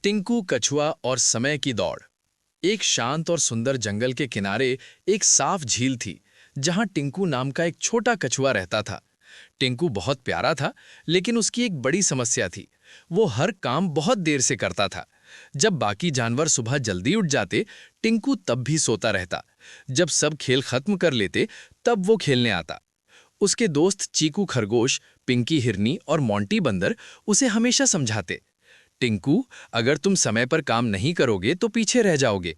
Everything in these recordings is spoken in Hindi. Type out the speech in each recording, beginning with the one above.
टिंकू, कछुआ और समय की दौड़। एक शांत और सुंदर जंगल के किनारे एक साफ झील थी, जहां टिंकू नाम का एक छोटा कछुआ रहता था। टिंकू बहुत प्यारा था, लेकिन उसकी एक बड़ी समस्या थी। वो हर काम बहुत देर से करता था। जब बाकी जानवर सुबह जल्दी उठ जाते, टिंकू तब भी सोता रहता। जब सब खेल खत्म कर लेते, तब वो खेलने आता। उसके दोस्त चीकू खरगोश, पिंकी हिरनी और मोंटी बंदर उसे हमेशा समझाते, टिंकू, अगर तुम समय पर काम नहीं करोगे तो पीछे रह जाओगे।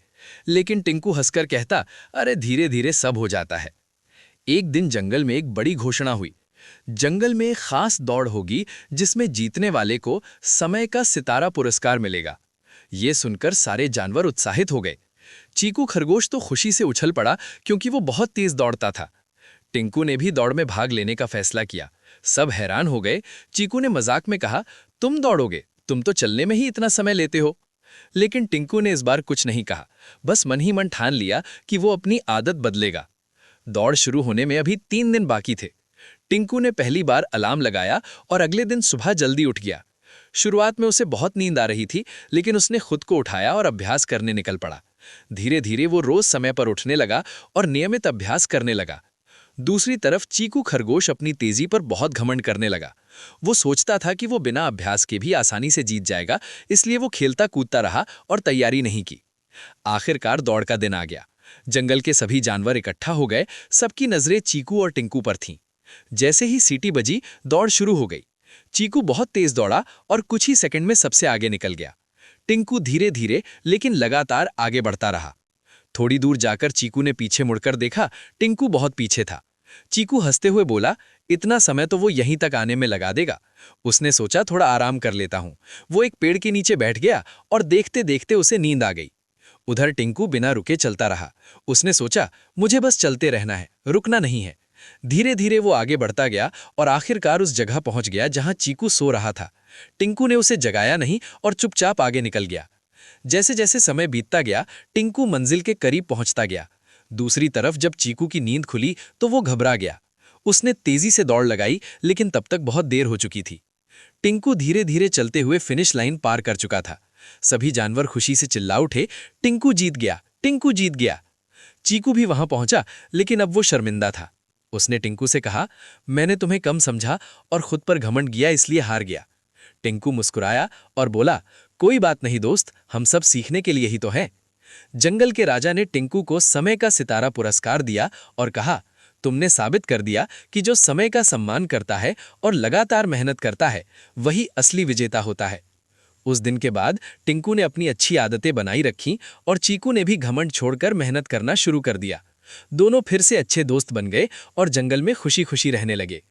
लेकिन टिंकू हंसकर कहता, अरे धीरे धीरे सब हो जाता है। एक दिन जंगल में एक बड़ी घोषणा हुई। जंगल में एक खास दौड़ होगी, जिसमें जीतने वाले को समय का सितारा पुरस्कार मिलेगा। ये सुनकर सारे जानवर उत्साहित हो गए। चीकू खरगोश तो खुशी से उछल पड़ा, क्योंकि वो बहुत तेज दौड़ता था। टिंकू ने भी दौड़ में भाग लेने का फैसला किया। सब हैरान हो गए। चीकू ने मजाक में कहा, तुम दौड़ोगे? तुम तो चलने में ही इतना समय लेते हो। लेकिन टिंकू ने इस बार कुछ नहीं कहा, बस मन ही मन ठान लिया कि वो अपनी आदत बदलेगा। दौड़ शुरू होने में अभी 3 दिन बाकी थे। टिंकू ने पहली बार अलार्म लगाया और अगले दिन सुबह जल्दी उठ गया। शुरुआत में उसे बहुत नींद आ रही थी, लेकिन उसने खुद को उठाया और अभ्यास करने निकल पड़ा। धीरे धीरे वो रोज समय पर उठने लगा और नियमित अभ्यास करने लगा। दूसरी तरफ चीकू खरगोश अपनी तेजी पर बहुत घमंड करने लगा। वो सोचता था कि वो बिना अभ्यास के भी आसानी से जीत जाएगा, इसलिए वो खेलता कूदता रहा और तैयारी नहीं की। आखिरकार दौड़ का दिन आ गया। जंगल के सभी जानवर इकट्ठा हो गए। सबकी नजरें चीकू और टिंकू पर थीं। जैसे ही सीटी बजी, दौड़ शुरू हो गई। चीकू बहुत तेज दौड़ा और कुछ ही सेकंड में सबसे आगे निकल गया। टिंकू धीरे धीरे लेकिन लगातार आगे बढ़ता रहा। थोड़ी दूर जाकर चीकू ने पीछे मुड़कर देखा, टिंकू बहुत पीछे था। चीकू हंसते हुए बोला, इतना समय तो वो यहीं तक आने में लगा देगा। उसने सोचा थोड़ा आराम कर लेता हूं। वो एक पेड़ के नीचे बैठ गया और देखते देखते उसे नींद आ गई। उधर टिंकू बिना रुके चलता रहा। उसने सोचा, मुझे बस चलते रहना है, रुकना नहीं है। धीरे धीरे वो आगे बढ़ता गया और आखिरकार उस जगह पहुंच गया जहां चीकू सो रहा था। टिंकू ने उसे जगाया नहीं और चुपचाप आगे निकल गया। जैसे जैसे समय बीतता गया, टिंकू मंजिल के करीब पहुंचता गया। दूसरी तरफ जब चीकू की नींद खुली तो वो घबरा गया। उसने तेजी से दौड़ लगाई, लेकिन तब तक बहुत देर हो चुकी थी। टिंकू धीरे धीरे चलते हुए फिनिश लाइन पार कर चुका था। सभी जानवर खुशी से चिल्ला उठे, टिंकू जीत गया, टिंकू जीत गया। चीकू भी वहां पहुंचा, लेकिन अब वो शर्मिंदा था। उसने टिंकू से कहा, मैंने तुम्हें कम समझा और खुद पर घमंड किया, इसलिए हार गया। टिंकू मुस्कुराया और बोला, कोई बात नहीं दोस्त, हम सब सीखने के लिए ही तो हैं। जंगल के राजा ने टिंकू को समय का सितारा पुरस्कार दिया और कहा, तुमने साबित कर दिया कि जो समय का सम्मान करता है और लगातार मेहनत करता है, वही असली विजेता होता है। उस दिन के बाद टिंकू ने अपनी अच्छी आदतें बनाई रखीं और चीकू ने भी घमंड छोड़कर मेहनत करना शुरू कर दिया। दोनों फिर से अच्छे दोस्त बन गए और जंगल में खुशी खुशी रहने लगे।